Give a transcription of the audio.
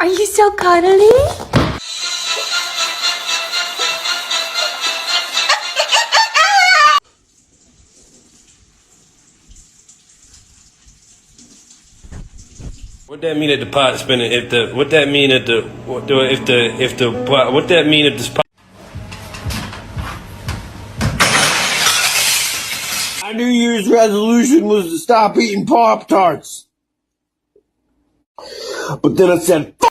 Are you so cuddly? What that mean at the pot spinning? What that mean at the what that mean if this pot? My New Year's resolution was to stop eating Pop-Tarts. But then I said,